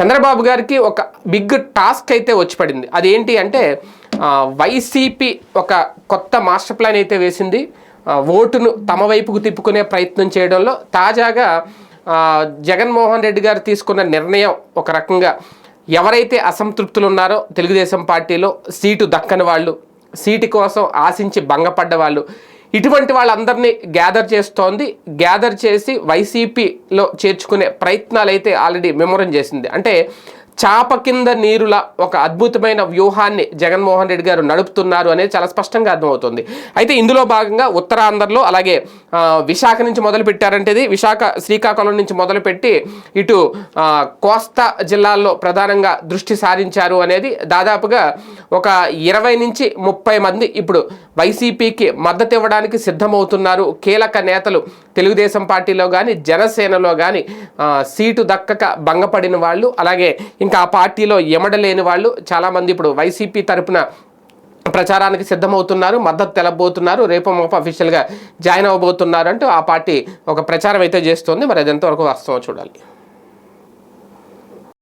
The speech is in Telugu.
చంద్రబాబు గారికి ఒక బిగ్ టాస్క్ అయితే వచ్చి పడింది. అదేంటి అంటే వైసీపీ ఒక కొత్త మాస్టర్ ప్లాన్ అయితే వేసింది. ఓటును తమ వైపుకు తిప్పుకునే ప్రయత్నం చేయడంలో తాజాగా జగన్మోహన్ రెడ్డి గారు తీసుకున్న నిర్ణయం ఒక రకంగా ఎవరైతే అసంతృప్తులు ఉన్నారో తెలుగుదేశం పార్టీలో సీటు దక్కని వాళ్ళు, సీటు కోసం ఆశించి భంగపడ్డ వాళ్ళు, ఇటువంటి వాళ్ళందరినీ గ్యాదర్ చేస్తోంది. గ్యాదర్ చేసి వైసీపీలో చేర్చుకునే ప్రయత్నాలు అయితే ఆల్రెడీ ముమ్మరం చేసింది. అంటే చాప కింద నీరుల ఒక అద్భుతమైన వ్యూహాన్ని జగన్మోహన్ రెడ్డి గారు నడుపుతున్నారు అనేది చాలా స్పష్టంగా అర్థమవుతుంది. అయితే ఇందులో భాగంగా ఉత్తరాంధ్రలో అలాగే విశాఖ నుంచి మొదలు పెట్టారంటే విశాఖ శ్రీకాకుళం నుంచి మొదలుపెట్టి ఇటు కోస్తా జిల్లాల్లో ప్రధానంగా దృష్టి సారించారు అనేది దాదాపుగా ఒక 20 నుంచి 30 మంది ఇప్పుడు వైసీపీకి మద్దతు ఇవ్వడానికి సిద్ధమవుతున్నారు. కీలక నేతలు తెలుగుదేశం పార్టీలో కానీ జనసేనలో కానీ సీటు దక్కక భంగపడిన వాళ్ళు, అలాగే ఇంకా ఆ పార్టీలో ఎమడలేని వాళ్ళు చాలామంది ఇప్పుడు వైసీపీ తరపున ప్రచారానికి సిద్ధమవుతున్నారు, మద్దతు తెలబోతున్నారు, రేపు మాపు అఫీషియల్గా జాయిన్ అవ్వబోతున్నారు అంటూ ఆ పార్టీ ఒక ప్రచారం అయితే చేస్తుంది. మరి అది ఎంతవరకు వాస్తవం చూడాలి.